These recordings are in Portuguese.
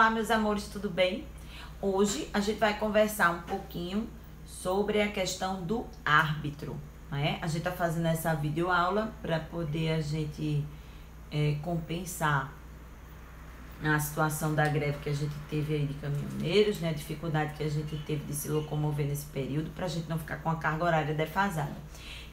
Olá, meus amores, tudo bem? Hoje a gente vai conversar um pouquinho sobre a questão do árbitro, né? A gente tá fazendo essa videoaula para poder a gente compensar a situação da greve que a gente teve aí de caminhoneiros, né? A dificuldade que a gente teve de se locomover nesse período, para a gente não ficar com a carga horária defasada.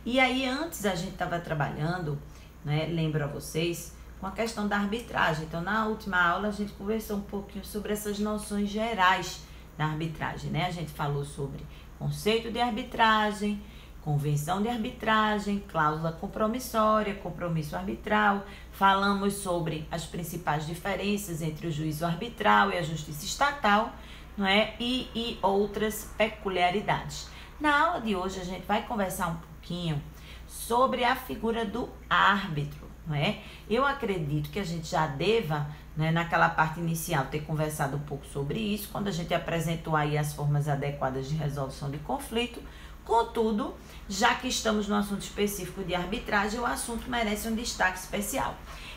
E aí, antes a gente estava trabalhando, né? Lembro a vocês, com a questão da arbitragem. Então, na última aula, a gente conversou um pouquinho sobre essas noções gerais da arbitragem, né? A gente falou sobre conceito de arbitragem, convenção de arbitragem, cláusula compromissória, compromisso arbitral. Falamos sobre as principais diferenças entre o juízo arbitral e a justiça estatal, não é? E outras peculiaridades. Na aula de hoje, a gente vai conversar um pouquinho sobre a figura do árbitro, não é? Eu acredito que a gente já deva, né, naquela parte inicial, ter conversado um pouco sobre isso, quando a gente apresentou aí as formas adequadas de resolução de conflito. Contudo, já que estamos no assunto específico de arbitragem, o assunto merece um destaque especial.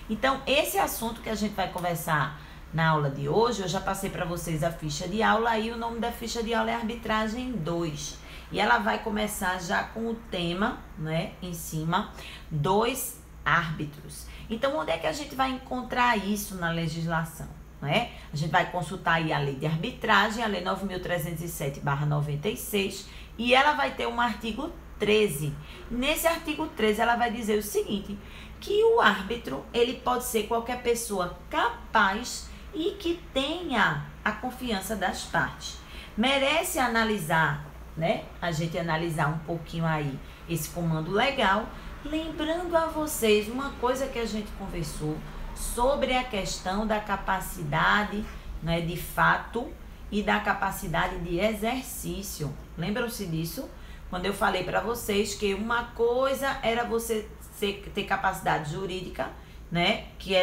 Então, esse assunto que a gente vai conversar na aula de hoje, eu já passei para vocês a ficha de aula, aí o nome da ficha de aula é Arbitragem 2. E ela vai começar já com o tema, né, em cima, dois árbitros. Então, onde é que a gente vai encontrar isso na legislação, né? A gente vai consultar aí a lei de arbitragem, a lei 9.307/96, e ela vai ter um artigo 13. Nesse artigo 13, ela vai dizer o seguinte, que o árbitro, ele pode ser qualquer pessoa capaz e que tenha a confiança das partes. Merece analisar, né? A gente analisar um pouquinho aí esse comando legal, lembrando a vocês uma coisa que a gente conversou sobre a questão da capacidade, né, de fato e da capacidade de exercício. Lembram-se disso? Quando eu falei para vocês que uma coisa era você ter capacidade jurídica, né? Que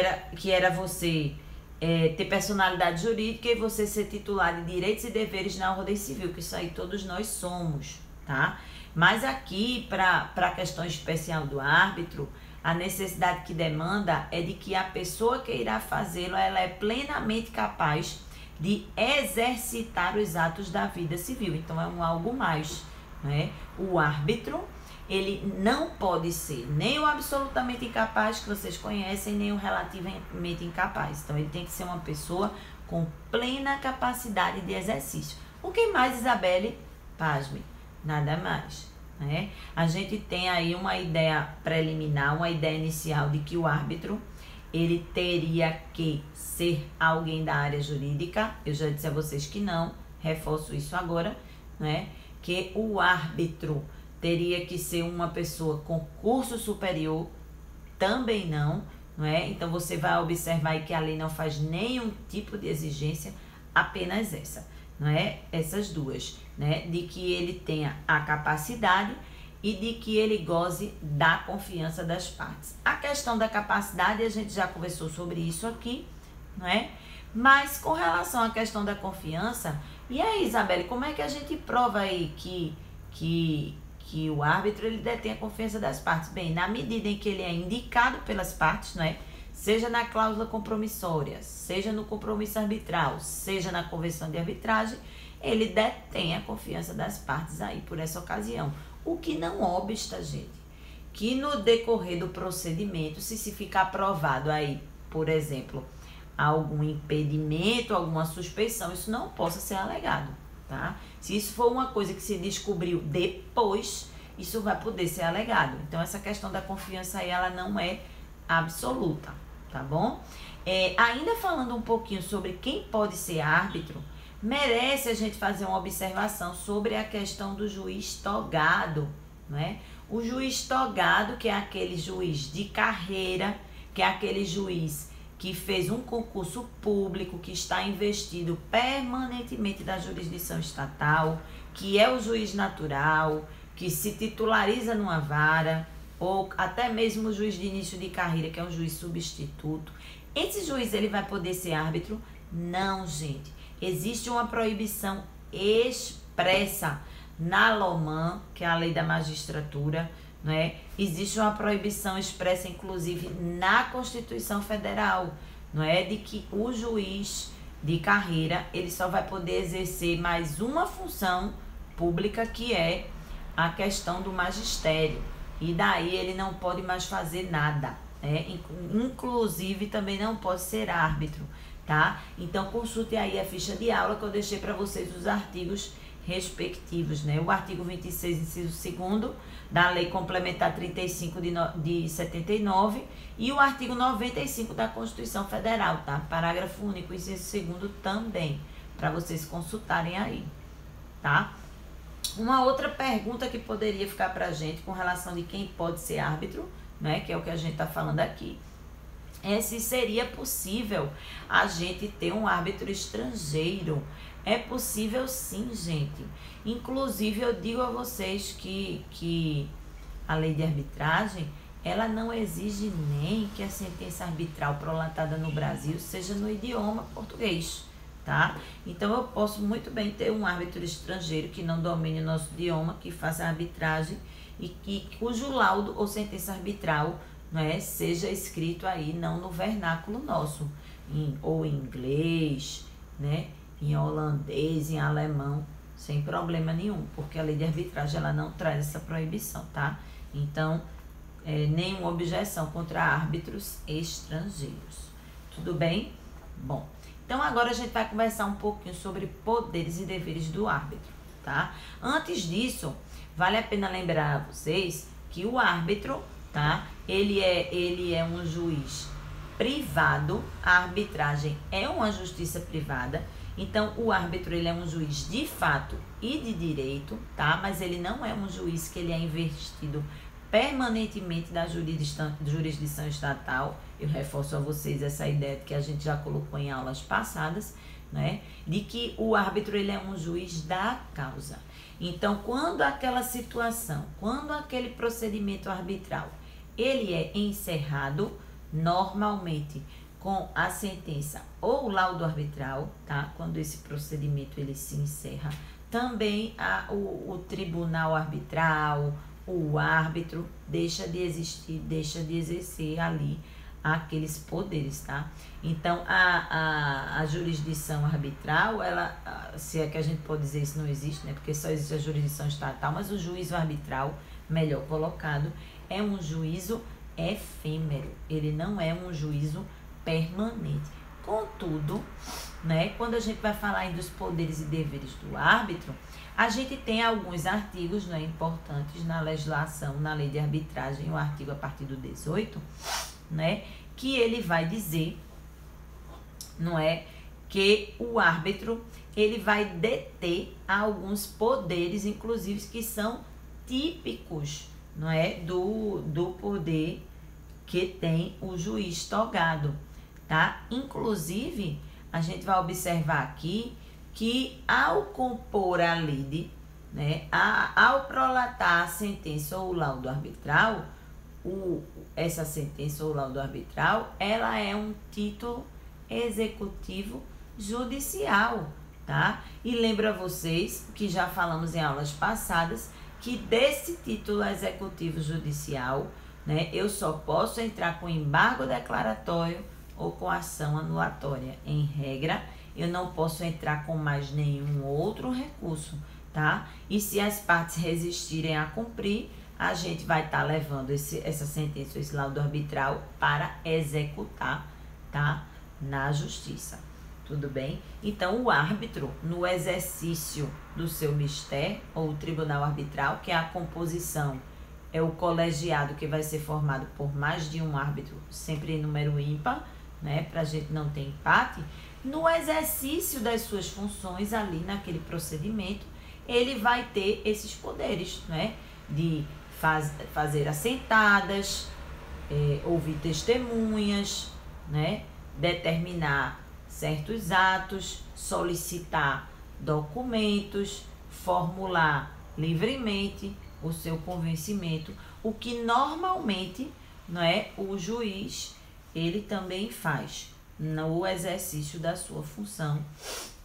era você ter personalidade jurídica e você ser titular de direitos e deveres na ordem civil, que isso aí todos nós somos, tá? Mas aqui, para a questão especial do árbitro, a necessidade que demanda é de que a pessoa que irá fazê-lo, ela é plenamente capaz de exercitar os atos da vida civil. Então, é um algo mais, né? O árbitro, ele não pode ser nem o absolutamente incapaz, que vocês conhecem, nem o relativamente incapaz. Então, ele tem que ser uma pessoa com plena capacidade de exercício. O que mais, Isabelle? Pasme, nada mais, né? A gente tem aí uma ideia preliminar, uma ideia inicial de que o árbitro, ele teria que ser alguém da área jurídica. Eu já disse a vocês que não, reforço isso agora, né? Que o árbitro teria que ser uma pessoa com curso superior, também não, é? Então, você vai observar aí que a lei não faz nenhum tipo de exigência, apenas essa, não é? Essas duas, né? De que ele tenha a capacidade e de que ele goze da confiança das partes. A questão da capacidade, a gente já conversou sobre isso aqui, não é? Mas, com relação à questão da confiança, e aí, Isabelle, como é que a gente prova aí que o árbitro, ele detém a confiança das partes? Bem, na medida em que ele é indicado pelas partes, né? Seja na cláusula compromissória, seja no compromisso arbitral, seja na convenção de arbitragem, ele detém a confiança das partes aí por essa ocasião. O que não obsta, gente, que no decorrer do procedimento, se ficar provado aí, por exemplo, algum impedimento, alguma suspeição, isso não possa ser alegado, tá? Se isso for uma coisa que se descobriu depois, isso vai poder ser alegado. Então, essa questão da confiança aí, ela não é absoluta, tá bom? Ainda falando um pouquinho sobre quem pode ser árbitro, merece a gente fazer uma observação sobre a questão do juiz togado, né? O juiz togado, que é aquele juiz de carreira, que é aquele juiz que fez um concurso público, que está investido permanentemente da jurisdição estatal, que é o juiz natural, que se titulariza numa vara, ou até mesmo o juiz de início de carreira, que é um juiz substituto. Esse juiz, ele vai poder ser árbitro? Não, gente. Existe uma proibição expressa na LOMAN, que é a lei da magistratura, né? Existe uma proibição expressa, inclusive, na Constituição Federal, não é? De que o juiz de carreira, ele só vai poder exercer mais uma função pública, que é a questão do magistério. E daí ele não pode mais fazer nada, né? Inclusive também não pode ser árbitro, tá? Então consulte aí a ficha de aula que eu deixei para vocês os artigos respectivos, né? O artigo 26, inciso 2º, da Lei Complementar 35 de 79 e o artigo 95 da Constituição Federal, tá? Parágrafo único, inciso 2º também, para vocês consultarem aí, tá? Uma outra pergunta que poderia ficar pra gente com relação de quem pode ser árbitro, né? Que é o que a gente tá falando aqui, é se seria possível a gente ter um árbitro estrangeiro. É possível sim, gente. Inclusive, eu digo a vocês que a lei de arbitragem, ela não exige nem que a sentença arbitral prolatada no Brasil seja no idioma português, tá? Então, eu posso muito bem ter um árbitro estrangeiro que não domine o nosso idioma, que faça a arbitragem e cujo laudo ou sentença arbitral, né, seja escrito aí não no vernáculo nosso, ou em inglês, né, em holandês, em alemão, sem problema nenhum, porque a lei de arbitragem ela não traz essa proibição, tá? Então, nenhuma objeção contra árbitros estrangeiros. Tudo bem? Bom, então agora a gente vai conversar um pouquinho sobre poderes e deveres do árbitro, tá? Antes disso, vale a pena lembrar a vocês que o árbitro, tá? Ele é um juiz privado, a arbitragem é uma justiça privada. Então, o árbitro, ele é um juiz de fato e de direito, tá? Mas ele não é um juiz que ele é investido permanentemente da jurisdição estatal. Eu reforço a vocês essa ideia que a gente já colocou em aulas passadas, né? De que o árbitro, ele é um juiz da causa. Então, quando aquela situação, quando aquele procedimento arbitral, ele é encerrado, normalmente com a sentença ou o laudo arbitral, tá? Quando esse procedimento ele se encerra, também o tribunal arbitral, o árbitro deixa de existir, deixa de exercer ali aqueles poderes, tá? Então, a jurisdição arbitral, ela, se é que a gente pode dizer isso, não existe, né? Porque só existe a jurisdição estatal, mas o juízo arbitral, melhor colocado, é um juízo efêmero, ele não é um juízo permanente. Contudo, né, quando a gente vai falar aí dos poderes e deveres do árbitro, a gente tem alguns artigos, né, importantes na legislação, na lei de arbitragem, o artigo a partir do 18, né, que ele vai dizer, não é, que o árbitro, ele vai deter alguns poderes, inclusive, que são típicos, não é, do poder que tem o juiz togado, tá? Inclusive, a gente vai observar aqui que ao compor a lide, né, ao prolatar a sentença ou o laudo arbitral, essa sentença ou laudo arbitral, ela é um título executivo judicial, tá? E lembro a vocês que já falamos em aulas passadas que desse título executivo judicial, né, eu só posso entrar com embargo declaratório ou com ação anulatória. Em regra, eu não posso entrar com mais nenhum outro recurso, tá? E se as partes resistirem a cumprir, a gente vai estar levando essa sentença, esse laudo arbitral para executar, tá? Na justiça. Tudo bem? Então, o árbitro, no exercício do seu mistério, ou o tribunal arbitral, que é a composição, é o colegiado que vai ser formado por mais de um árbitro, sempre em número ímpar, né? Para a gente não ter empate. No exercício das suas funções ali naquele procedimento, ele vai ter esses poderes, né? De fazer assentadas, ouvir testemunhas, né? Determinar certos atos, solicitar documentos, formular livremente o seu convencimento, o que normalmente, não é, o juiz ele também faz no exercício da sua função,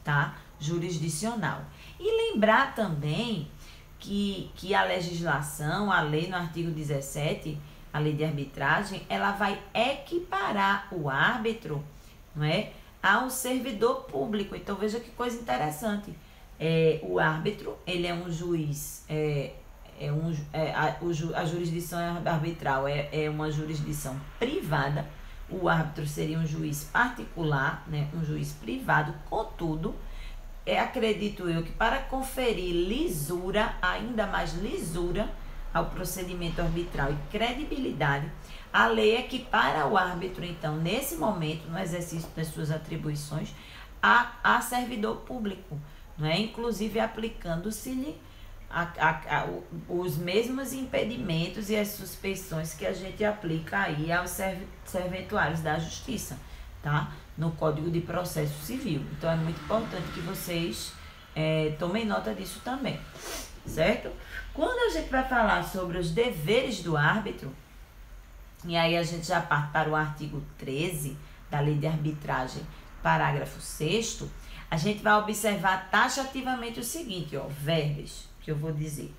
tá, jurisdicional. E lembrar também que a legislação, a lei no artigo 17, a lei de arbitragem, ela vai equiparar o árbitro, não é, ao servidor público. Então veja que coisa interessante. O árbitro, ele é um juiz, a jurisdição arbitral é uma jurisdição privada. O árbitro seria um juiz particular, né, um juiz privado. Contudo, acredito eu que para conferir lisura, ainda mais lisura, ao procedimento arbitral e credibilidade, a lei é que para o árbitro, então, nesse momento, no exercício das suas atribuições, há servidor público, não é? Inclusive aplicando-se-lhe os mesmos impedimentos e as suspeições que a gente aplica aí aos serventuários da justiça, tá? No Código de Processo Civil. Então é muito importante que vocês tomem nota disso também, certo? Quando a gente vai falar sobre os deveres do árbitro, e aí a gente já parte para o artigo 13 da Lei de Arbitragem, parágrafo 6º, a gente vai observar taxativamente o seguinte, verbes, que eu vou dizer.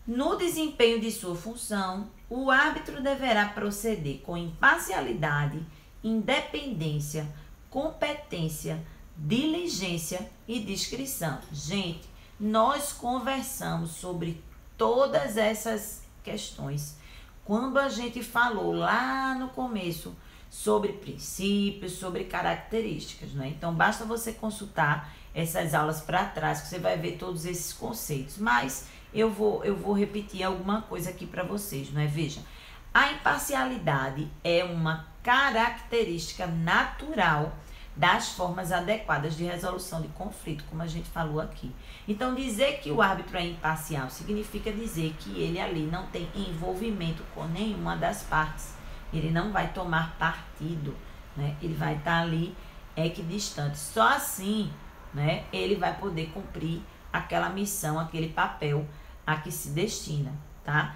No desempenho de sua função, o árbitro deverá proceder com imparcialidade, independência, competência, diligência e discrição. Gente, nós conversamos sobre todas essas questões quando a gente falou lá no começo sobre princípios, sobre características, né? Então, basta você consultar essas aulas para trás que você vai ver todos esses conceitos. Mas eu vou repetir alguma coisa aqui para vocês, né? Veja, a imparcialidade é uma característica natural das formas adequadas de resolução de conflito, como a gente falou aqui. Então, dizer que o árbitro é imparcial significa dizer que ele ali não tem envolvimento com nenhuma das partes. Ele não vai tomar partido, né? Ele vai estar ali equidistante. Só assim, né, ele vai poder cumprir aquela missão, aquele papel a que se destina, tá?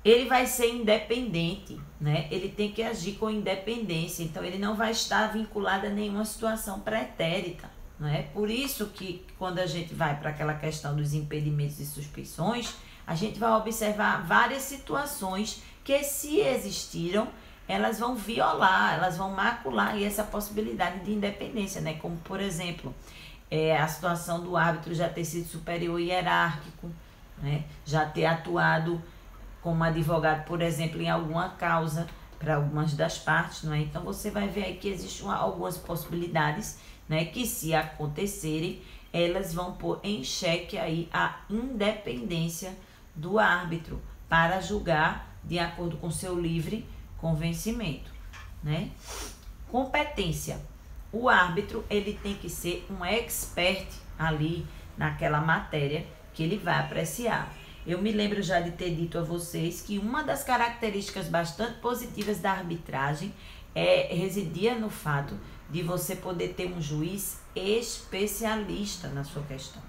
Ele vai ser independente, né? Ele tem que agir com independência, então ele não vai estar vinculado a nenhuma situação pretérita, né? Por isso que quando a gente vai para aquela questão dos impedimentos e suspeições, a gente vai observar várias situações que, se existiram, elas vão violar, elas vão macular aí essa possibilidade de independência, né? Como, por exemplo, a situação do árbitro já ter sido superior hierárquico, né? Já ter atuado como advogado, por exemplo, em alguma causa para algumas das partes, não é? Então, você vai ver aí que existem algumas possibilidades, né? Que, se acontecerem, elas vão pôr em xeque aí a independência do árbitro para julgar de acordo com seu livre convencimento, né? Competência. O árbitro, ele tem que ser um expert ali naquela matéria que ele vai apreciar. Eu me lembro já de ter dito a vocês que uma das características bastante positivas da arbitragem residia no fato de você poder ter um juiz especialista na sua questão,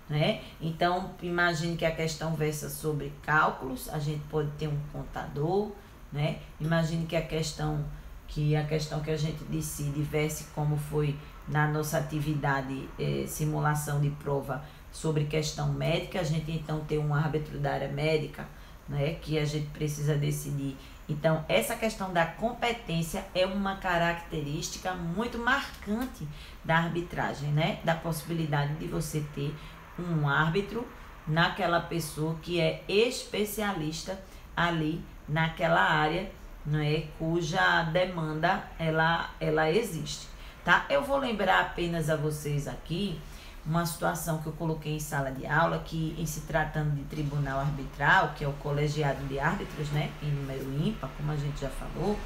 né? Então, imagine que a questão versa sobre cálculos, a gente pode ter um contador, né? Imagine que a questão que a gente decide verse, como foi na nossa atividade simulação de prova sobre questão médica, a gente então tem um árbitro da área médica, né, que a gente precisa decidir. Então, essa questão da competência é uma característica muito marcante da arbitragem, né? Da possibilidade de você ter um árbitro naquela pessoa que é especialista ali naquela área, né, cuja demanda ela existe, tá? Eu vou lembrar apenas a vocês aqui uma situação que eu coloquei em sala de aula, que, em se tratando de tribunal arbitral, que é o colegiado de árbitros, né, em número ímpar, como a gente já falou,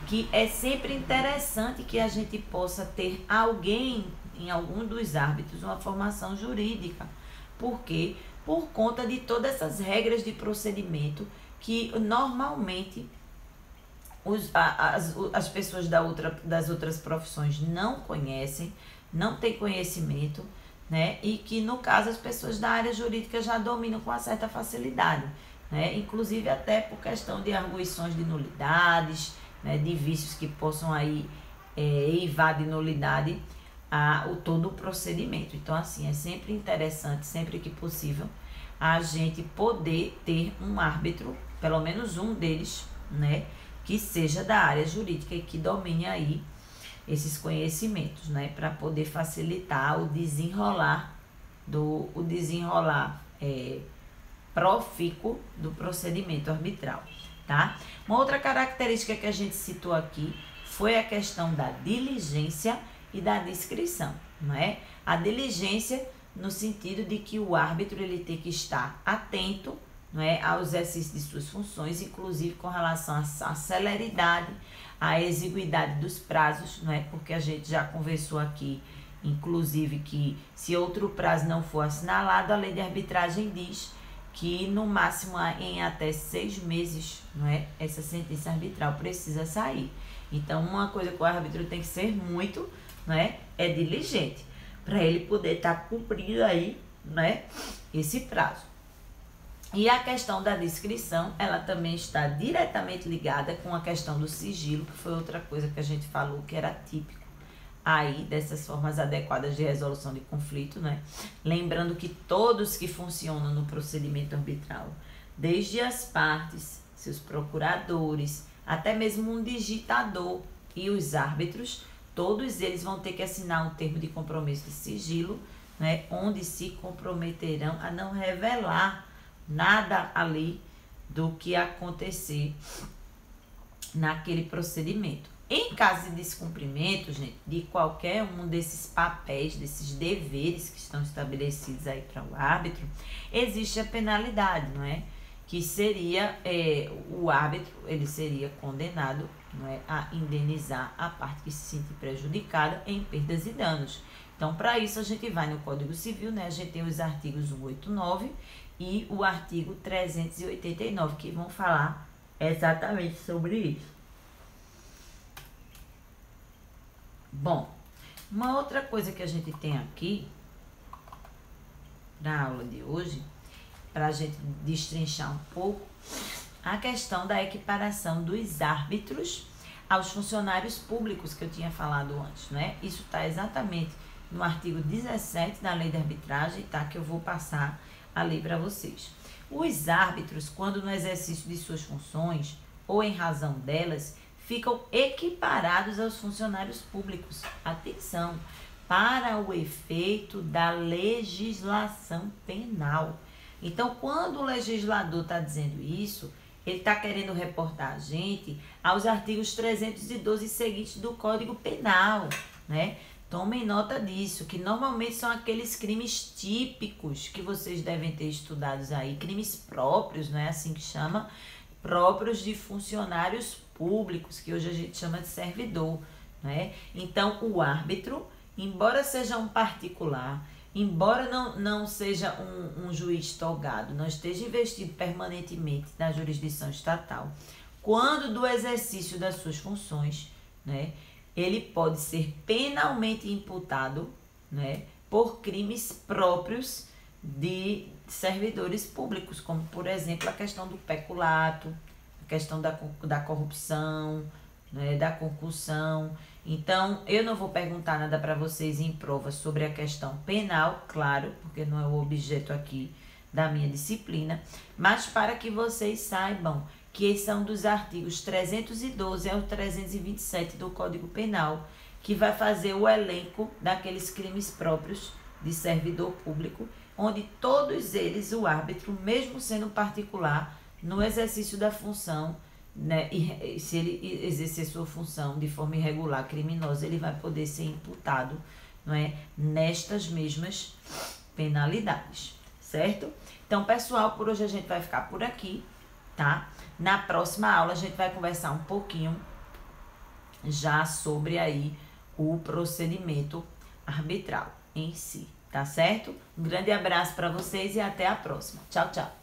que é sempre interessante que a gente possa ter alguém, em algum dos árbitros, uma formação jurídica. Por quê? Por conta de todas essas regras de procedimento que normalmente as pessoas das outras profissões não conhecem, não têm conhecimento, né? E que, no caso, as pessoas da área jurídica já dominam com uma certa facilidade, né? Inclusive até por questão de arguições de nulidades, né? De vícios que possam aí eivar de nulidade todo o procedimento. Então, assim, é sempre interessante, sempre que possível, a gente poder ter um árbitro, pelo menos um deles, né, que seja da área jurídica e que domine aí esses conhecimentos, né, para poder facilitar o desenrolar profícuo do procedimento arbitral, tá? Uma outra característica que a gente citou aqui foi a questão da diligência e da discrição, não é? A diligência no sentido de que o árbitro ele tem que estar atento, não é, ao exercício de suas funções, inclusive com relação à celeridade, à exiguidade dos prazos, não é? Porque a gente já conversou aqui, inclusive, que se outro prazo não for assinalado, a lei de arbitragem diz que no máximo em até 6 meses, não é, essa sentença arbitral precisa sair. Então, uma coisa que o árbitro tem que ser muito, não é diligente, para ele poder estar cumprindo aí, né, esse prazo. E a questão da discrição, ela também está diretamente ligada com a questão do sigilo, que foi outra coisa que a gente falou que era típico aí dessas formas adequadas de resolução de conflito, né? Lembrando que todos que funcionam no procedimento arbitral, desde as partes, seus procuradores, até mesmo um digitador e os árbitros, todos eles vão ter que assinar um termo de compromisso de sigilo, né? Onde se comprometerão a não revelar nada ali do que acontecer naquele procedimento. Em caso de descumprimento, gente, de qualquer um desses papéis, desses deveres que estão estabelecidos aí para o árbitro, existe a penalidade, não é? Que seria, o árbitro, ele seria condenado, não é, a indenizar a parte que se sentir prejudicada em perdas e danos. Então, para isso, a gente vai no Código Civil, né? A gente tem os artigos 189 e o artigo 389, que vão falar exatamente sobre isso. Bom, uma outra coisa que a gente tem aqui na aula de hoje, para a gente destrinchar um pouco, a questão da equiparação dos árbitros aos funcionários públicos que eu tinha falado antes, né? Isso está exatamente no artigo 17 da Lei de Arbitragem, tá? Que eu vou passar a ler para vocês. Os árbitros, quando no exercício de suas funções ou em razão delas, ficam equiparados aos funcionários públicos. Atenção, para o efeito da legislação penal. Então, quando o legislador está dizendo isso, ele está querendo reportar a gente aos artigos 312 e seguintes do Código Penal, né? Tomem nota disso, que normalmente são aqueles crimes típicos que vocês devem ter estudados aí, crimes próprios, não é assim que chama? Próprios de funcionários públicos, que hoje a gente chama de servidor, né? Então, o árbitro, embora seja um particular, embora não seja um juiz togado, não esteja investido permanentemente na jurisdição estatal, quando do exercício das suas funções, né, ele pode ser penalmente imputado, né, por crimes próprios de servidores públicos, como, por exemplo, a questão do peculato, a questão da corrupção, né, da concussão. Então, eu não vou perguntar nada para vocês em prova sobre a questão penal, claro, porque não é o objeto aqui da minha disciplina, mas para que vocês saibam que são dos artigos 312 ao 327 do Código Penal, que vai fazer o elenco daqueles crimes próprios de servidor público, onde todos eles, o árbitro, mesmo sendo particular, no exercício da função, né, e se ele exercer sua função de forma irregular, criminosa, ele vai poder ser imputado, não é, nestas mesmas penalidades, certo? Então, pessoal, por hoje a gente vai ficar por aqui, tá? Na próxima aula a gente vai conversar um pouquinho já sobre aí o procedimento arbitral em si, tá certo? Um grande abraço para vocês e até a próxima. Tchau, tchau.